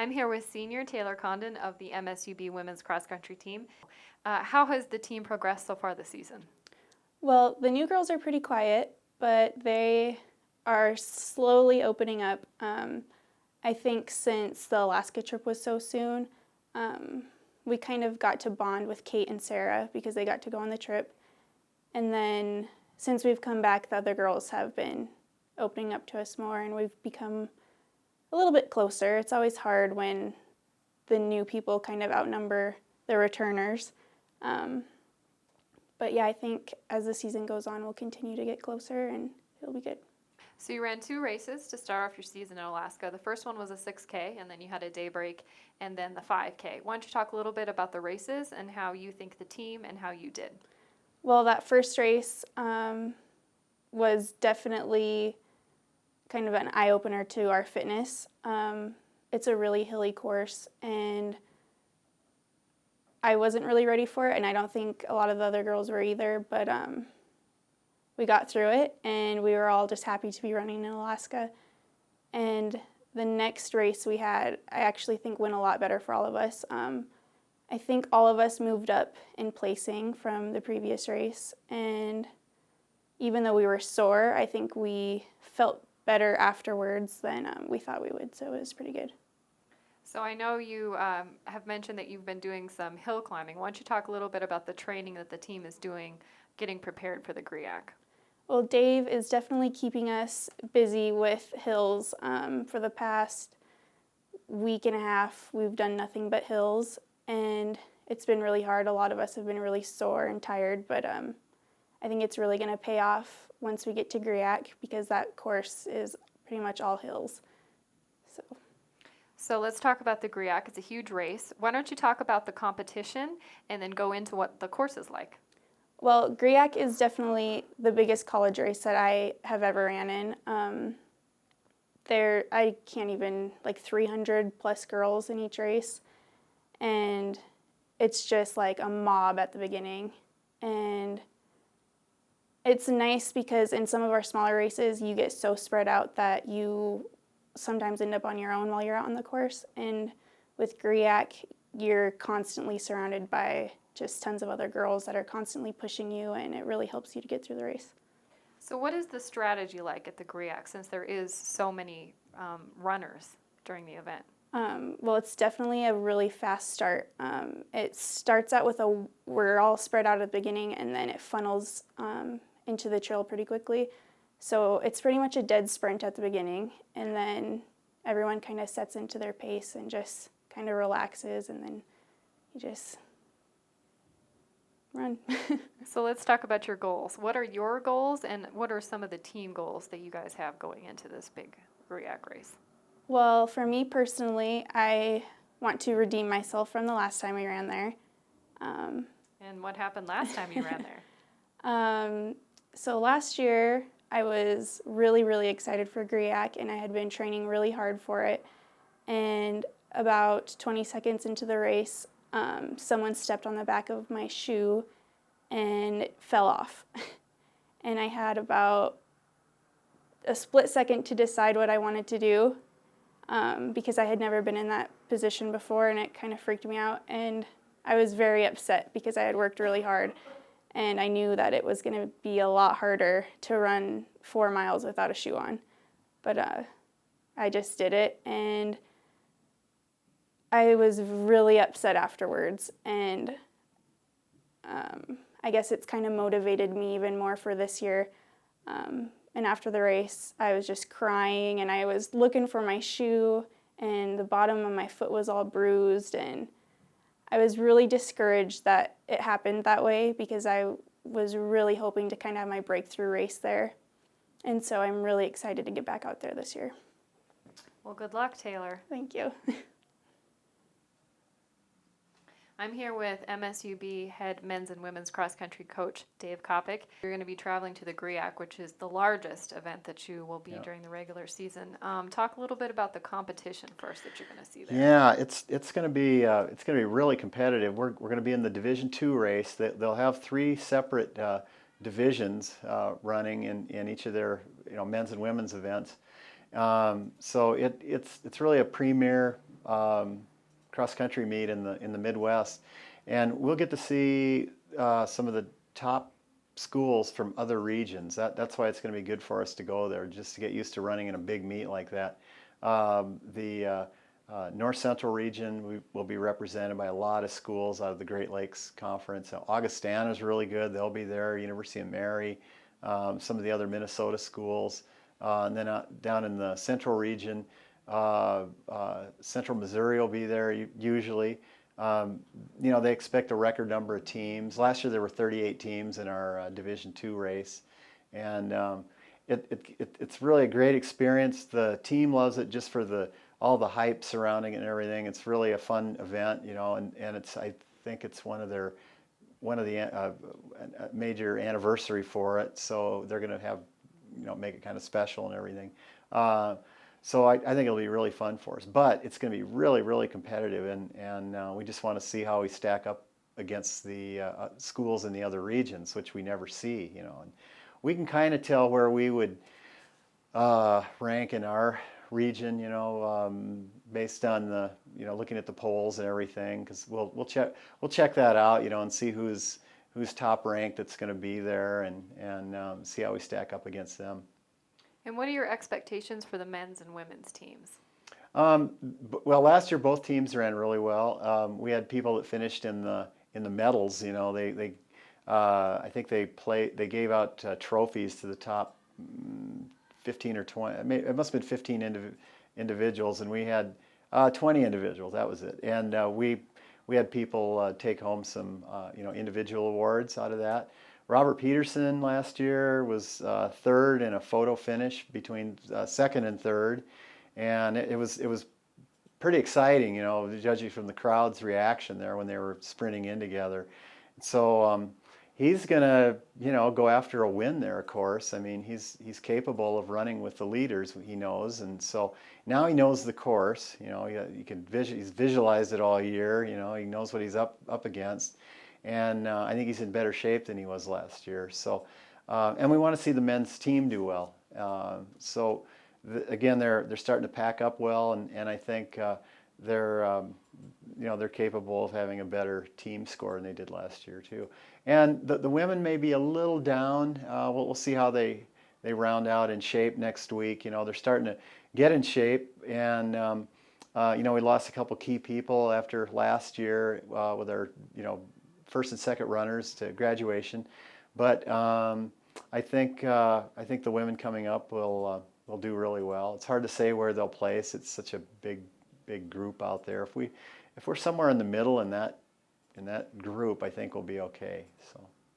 I'm here with senior Taylor Condon of the MSUB women's cross country team. How has the team progressed so far this season? Well, the new girls are pretty quiet, but they are slowly opening up. I think since the Alaska trip was so soon, we kind of got to bond with Kate and Sarah because they got to go on the trip. And then since we've come back, the other girls have been opening up to us more, and we've become a little bit closer. It's always hard when the new people kind of outnumber the returners. But yeah, I think as the season goes on, we'll continue to get closer and it'll be good. So you ran 2 races to start off your season in Alaska. The first one was a 6K, and then you had a day break, and then the 5K. Why don't you talk a little bit about the races and how you think the team and how you did? Well, that first race was definitely kind of an eye-opener to our fitness. It's a really hilly course, and I wasn't really ready for it, and I don't think a lot of the other girls were either, but we got through it, and we were all just happy to be running in Alaska. And the next race we had, I actually think went a lot better for all of us. I think all of us moved up in placing from the previous race, and even though we were sore, I think we felt better afterwards than we thought we would, so it was pretty good. So I know you have mentioned that you've been doing some hill climbing. Why don't you talk a little bit about the training that the team is doing, getting prepared for the Griak? Well, Dave is definitely keeping us busy with hills. For the past week and a half, we've done nothing but hills, and it's been really hard. A lot of us have been really sore and tired, but I think it's really going to pay off once we get to Griak because that course is pretty much all hills. So let's talk about the Griak. It's a huge race. Why don't you talk about the competition and then go into what the course is like? Well, Griak is definitely the biggest college race that I have ever ran in. I can't even, 300 plus girls in each race, and it's just like a mob at the beginning. And it's nice because in some of our smaller races, you get so spread out that you sometimes end up on your own while you're out on the course. And with Griak, you're constantly surrounded by just tons of other girls that are constantly pushing you, and it really helps you to get through the race. So what is the strategy like at the Griak since there is so many runners during the event? Well, it's definitely a really fast start. It starts out with we're all spread out at the beginning, and then it funnels into the trail pretty quickly. So it's pretty much a dead sprint at the beginning, and then everyone kind of sets into their pace and just kind of relaxes, and then you just run. So let's talk about your goals. What are your goals, and what are some of the team goals that you guys have going into this big Griak race? Well, for me personally, I want to redeem myself from the last time we ran there. And what happened last time you ran there? So last year, I was really, really excited for Griak, and I had been training really hard for it. And about 20 seconds into the race, someone stepped on the back of my shoe and it fell off. And I had about a split second to decide what I wanted to do because I had never been in that position before, and it kind of freaked me out. And I was very upset because I had worked really hard, and I knew that it was going to be a lot harder to run 4 miles without a shoe on. But I just did it, and I was really upset afterwards, and I guess it's kind of motivated me even more for this year. And after the race, I was just crying, and I was looking for my shoe, and the bottom of my foot was all bruised, and I was really discouraged that it happened that way because I was really hoping to kind of have my breakthrough race there. And so I'm really excited to get back out there this year. Well, good luck, Taylor. Thank you. I'm here with MSUB head men's and women's cross country coach Dave Coppock. You're going to be traveling to the Griak, which is the largest event that you will be during the regular season. Talk a little bit about the competition first that you're going to see there. Yeah, it's going to be really competitive. We're going to be in the Division II race. They'll have 3 separate divisions running in each of their men's and women's events. So it's really a premier cross country meet in the Midwest, and we'll get to see some of the top schools from other regions. That's why it's going to be good for us to go there, just to get used to running in a big meet like that. The North Central region, we will be represented by a lot of schools out of the Great Lakes Conference. Augustana is really good. They'll be there. University of Mary, some of the other Minnesota schools. And then down in the Central region, Central Missouri will be there usually. They expect a record number of teams. Last year there were 38 teams in our Division II race. And it's really a great experience. The team loves it just for all the hype surrounding it and everything. It's really a fun event, and I think it's one of the major anniversary for it. So they're going to have, make it kind of special and everything. So I think it'll be really fun for us. But it's going to be really, really competitive, and we just want to see how we stack up against the schools in the other regions, which we never see, And we can kind of tell where we would rank in our region, based on looking at the polls and everything, because we'll check that out, and see who's top ranked that's going to be there, and see how we stack up against them. And what are your expectations for the men's and women's teams? Well, last year both teams ran really well. We had people that finished in the medals. I think they gave out trophies to the top 15 or 20. It must have been 15 individuals, and we had 20 individuals. That was it. And we had people take home some individual awards out of that. Robert Peterson last year was third in a photo finish between second and third, and it was pretty exciting, judging from the crowd's reaction there when they were sprinting in together. So he's gonna, go after a win there. Of course, I mean he's capable of running with the leaders. He knows, and so now he knows the course. He's visualized it all year. He knows what he's up against. And I think he's in better shape than he was last year. So, and we want to see the men's team do well. Again, they're starting to pack up well, and I think they're capable of having a better team score than they did last year too. And the women may be a little down. We'll see how they round out in shape next week. They're starting to get in shape, and we lost a couple key people after last year with our first and second runners to graduation, but I think the women coming up will do really well. It's hard to say where they'll place. It's such a big group out there. If we're somewhere in the middle in that group, I think we'll be okay. So.